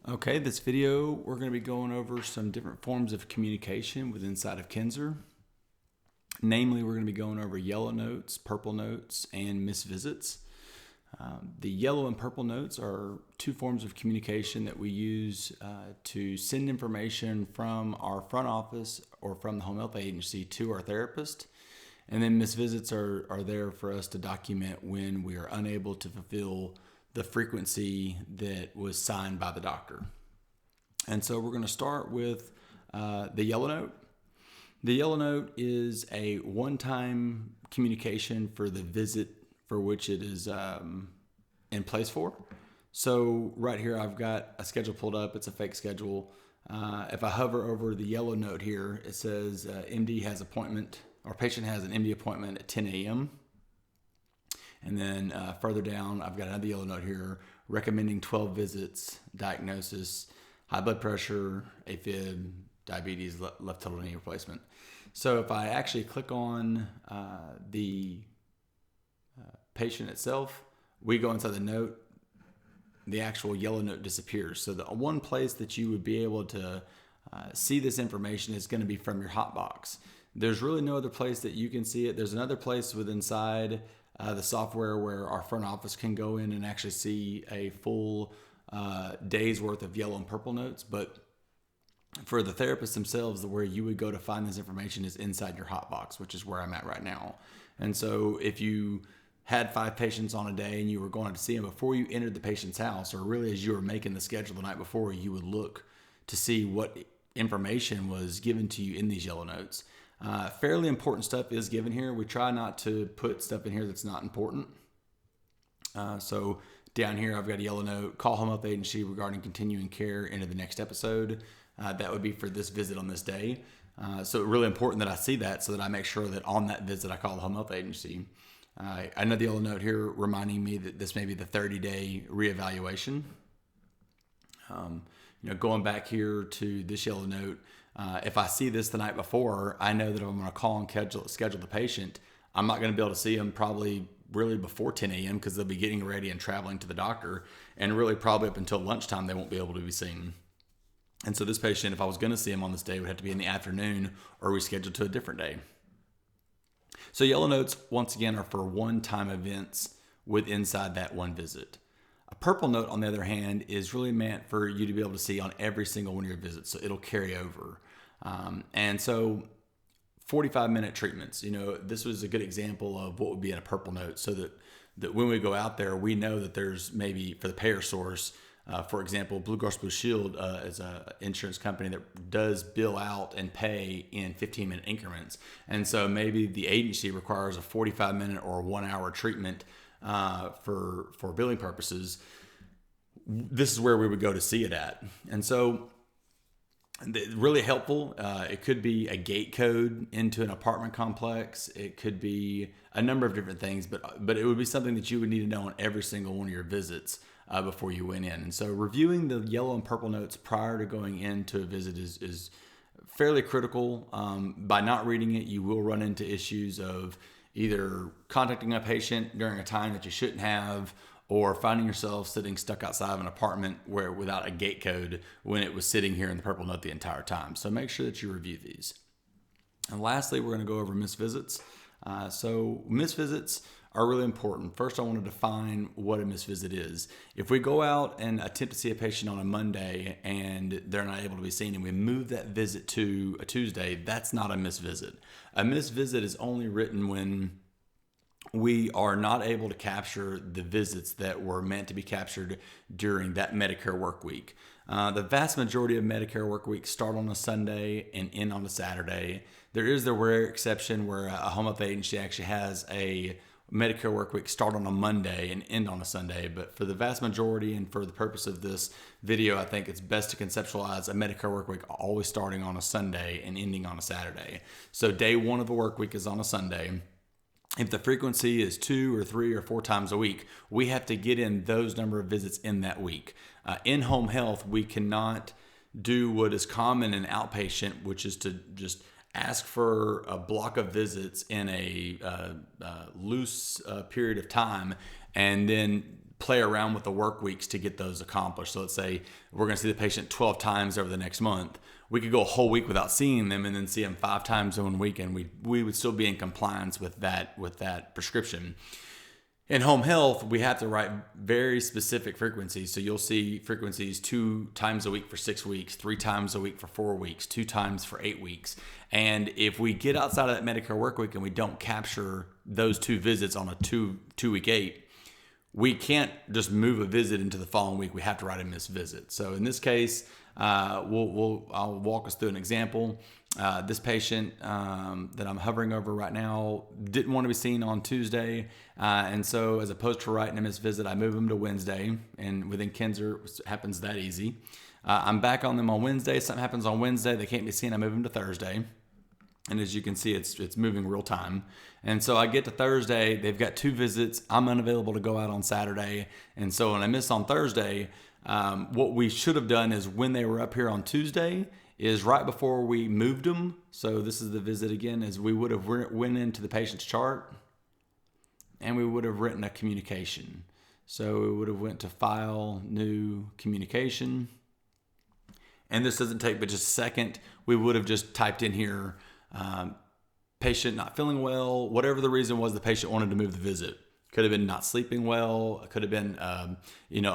Okay, this video we're going to be going over some different forms of communication with inside of Kinzer. Namely, we're going to be going over yellow notes, purple notes, and missed visits. The yellow and purple notes are two forms of communication that we use to send information from our front office or from the home health agency to our therapist. And then missed visits are there for us to document when we are unable to fulfill the frequency that was signed by the doctor. And so we're going to start with the yellow note. The yellow note is a one-time communication for the visit for which it is in place for. So right here I've got a schedule pulled up. It's a fake schedule. If I hover over the yellow note here, it says MD has appointment, or patient has an MD appointment at 10 a.m. And then further down, I've got another yellow note here recommending 12 visits, diagnosis, high blood pressure, AFib, diabetes, left total knee replacement. So if I actually click on the patient itself, we go inside the note, the actual yellow note disappears. So the one place that you would be able to see this information is going to be from your hotbox. There's really no other place that you can see it. There's another place inside the software where our front office can go in and actually see a full day's worth of yellow and purple notes. But for the therapists themselves, where you would go to find this information is inside your hotbox, which is where I'm at right now. And so if you had 5 patients on a day and you were going to see them before you entered the patient's house, or really as you were making the schedule the night before, you would look to see what information was given to you in these yellow notes. Fairly important stuff is given here. We try not to put stuff in here that's not important. So down here, I've got a yellow note, call home health agency regarding continuing care into the next episode. That would be for this visit on this day. So it's really important that I see that so that I make sure that on that visit, I call the home health agency. Another yellow note here reminding me that this may be the 30-day reevaluation. Going back here to this yellow note, if I see this the night before, I know that if I'm going to call and schedule the patient, I'm not going to be able to see them probably really before 10 a.m. because they'll be getting ready and traveling to the doctor. And really probably up until lunchtime, they won't be able to be seen. And so this patient, if I was going to see him on this day, would have to be in the afternoon or rescheduled to a different day. So yellow notes, once again, are for one-time events with inside that one visit. A purple note, on the other hand, is really meant for you to be able to see on every single one of your visits. So it'll carry over. And so 45-minute treatments, this was a good example of what would be in a purple note, so that when we go out there, we know that there's maybe for the payer source, for example, Blue Cross Blue Shield is an insurance company that does bill out and pay in 15-minute increments. And so maybe the agency requires a 45-minute or 1-hour treatment for billing purposes. This is where we would go to see it at. And so really helpful. It could be a gate code into an apartment complex. It could be a number of different things, but it would be something that you would need to know on every single one of your visits before you went in. And so reviewing the yellow and purple notes prior to going into a visit is fairly critical. By not reading it, you will run into issues of either contacting a patient during a time that you shouldn't have, or finding yourself sitting stuck outside of an apartment without a gate code when it was sitting here in the purple note the entire time. So make sure that you review these. And lastly, we're going to go over missed visits. So missed visits are really important. First, I want to define what a missed visit is. If we go out and attempt to see a patient on a Monday and they're not able to be seen and we move that visit to a Tuesday, that's not a missed visit. A missed visit is only written when we are not able to capture the visits that were meant to be captured during that Medicare work week. The vast majority of Medicare work weeks start on a Sunday and end on a Saturday. There is the rare exception where a home health agency actually has a Medicare work week start on a Monday and end on a Sunday. But for the vast majority and for the purpose of this video, I think it's best to conceptualize a Medicare work week always starting on a Sunday and ending on a Saturday. So day 1 of the work week is on a Sunday. If the frequency is 2 or 3 or 4 times a week, we have to get in those number of visits in that week. In home health, we cannot do what is common in outpatient, which is to just ask for a block of visits in a loose period of time and then play around with the work weeks to get those accomplished. So let's say we're going to see the patient 12 times over the next month. We could go a whole week without seeing them and then see them 5 times in 1 week, and we would still be in compliance with that prescription. In home health, we have to write very specific frequencies. So you'll see frequencies 2 times a week for 6 weeks, 3 times a week for 4 weeks, 2 times for 8 weeks. And if we get outside of that Medicare work week and we don't capture those 2 visits on a two-week 8, we can't just move a visit into the following week. We have to write a missed visit. So in this case, I'll walk us through an example. This patient that I'm hovering over right now didn't want to be seen on Tuesday, and so as opposed to writing a missed visit, I move him to Wednesday, and within Kinzer, it happens that easy. I'm back on them on Wednesday. Something happens on Wednesday, they can't be seen, I move them to Thursday. And as you can see, it's moving real time. And so I get to Thursday, they've got 2 visits. I'm unavailable to go out on Saturday. And so when I miss on Thursday, what we should have done is when they were up here on Tuesday is right before we moved them. So this is the visit again, is we would have went into the patient's chart and we would have written a communication. So we would have went to file, new communication. And this doesn't take but just a second. We would have just typed in here, patient not feeling well, whatever the reason was the patient wanted to move the visit. Could have been not sleeping well. It could have been, a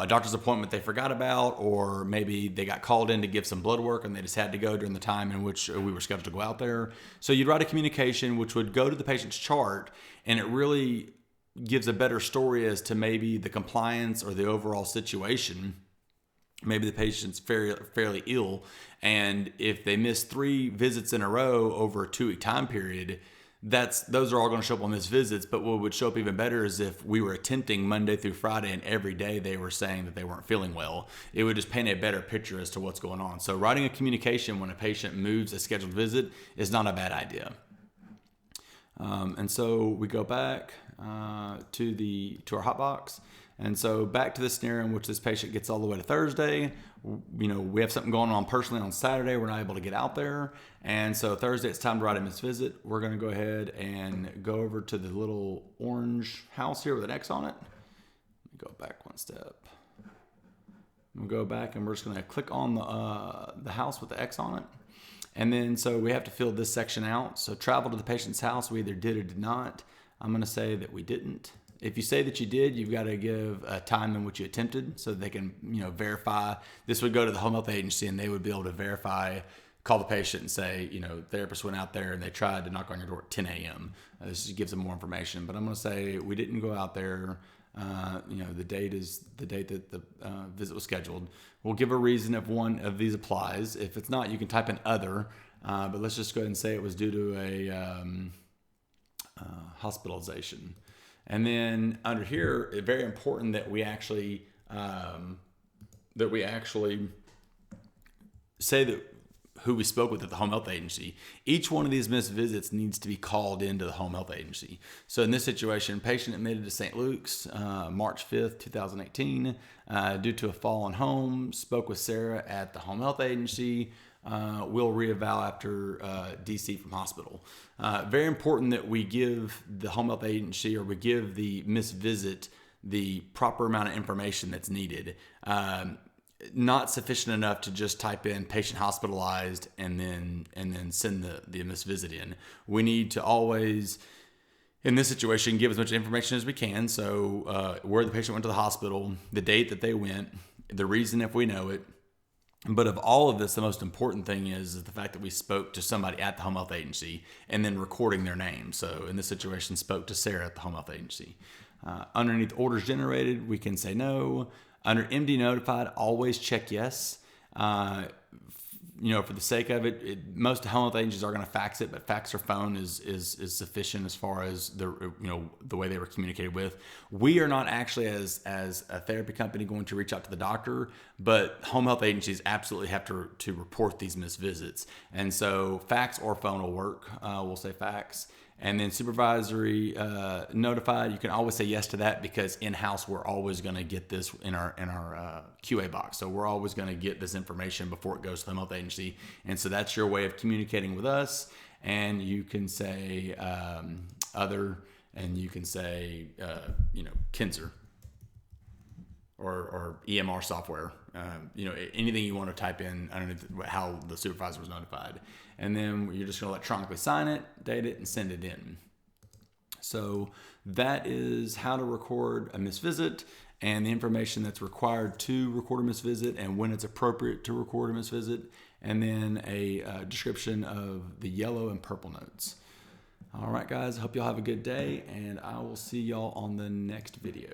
doctor's appointment they forgot about, or maybe they got called in to give some blood work and they just had to go during the time in which we were scheduled to go out there. So you'd write a communication which would go to the patient's chart, and it really gives a better story as to maybe the compliance or the overall situation. Maybe the patient's fairly ill, and if they miss 3 visits in a row over a 2-week time period, those are all going to show up on missed visits. But what would show up even better is if we were attempting Monday through Friday and every day they were saying that they weren't feeling well. It would just paint a better picture as to what's going on. So writing a communication when a patient moves a scheduled visit is not a bad idea. And so we go back to our hot box. And so back to the scenario in which this patient gets all the way to Thursday. We have something going on personally on Saturday. We're not able to get out there. And so Thursday, it's time to write a missed visit. We're going to go ahead and go over to the little orange house here with an X on it. Let me go back one step. We'll go back and we're just going to click on the house with the X on it. And then so we have to fill this section out. So travel to the patient's house. We either did or did not. I'm going to say that we didn't. If you say that you did, you've got to give a time in which you attempted so they can, verify. This would go to the home health agency and they would be able to verify, call the patient and say, therapist went out there and they tried to knock on your door at 10 a.m. This just gives them more information. But I'm going to say we didn't go out there. The date is the date that the visit was scheduled. We'll give a reason if one of these applies. If it's not, you can type in other. But let's just go ahead and say it was due to a hospitalization. And then under here, it's very important that we actually say that who we spoke with at the home health agency. Each one of these missed visits needs to be called into the home health agency. So in this situation, patient admitted to St. Luke's March 5th, 2018 due to a fall in home, spoke with Sarah at the home health agency. We'll reeval after DC from hospital. Very important that we give the home health agency, or we give the missed visit, the proper amount of information that's needed. Not sufficient enough to just type in patient hospitalized and then send the missed visit in. We need to always, in this situation, give as much information as we can. So where the patient went to the hospital, the date that they went, the reason if we know it. But of all of this, the most important thing is the fact that we spoke to somebody at the home health agency and then recording their name. So in this situation, spoke to Sarah at the home health agency. Underneath orders generated, we can say no. Under MD notified, always check yes. For the sake of it, most home health agencies are going to fax it, but fax or phone is sufficient as far as the way they were communicated with. We are not actually as a therapy company going to reach out to the doctor, but home health agencies absolutely have to report these missed visits, and so fax or phone will work. We'll say fax. And then supervisory notified, you can always say yes to that, because in-house we're always going to get this in our QA box. So we're always going to get this information before it goes to the health agency. And so that's your way of communicating with us. And you can say other, and you can say, Kinzer. or EMR software, anything you want to type in underneath how the supervisor was notified. And then you're just going to electronically sign it, date it, and send it in. So that is how to record a missed visit and the information that's required to record a missed visit and when it's appropriate to record a missed visit, and then a description of the yellow and purple notes. All right, guys, hope y'all have a good day, and I will see y'all on the next video.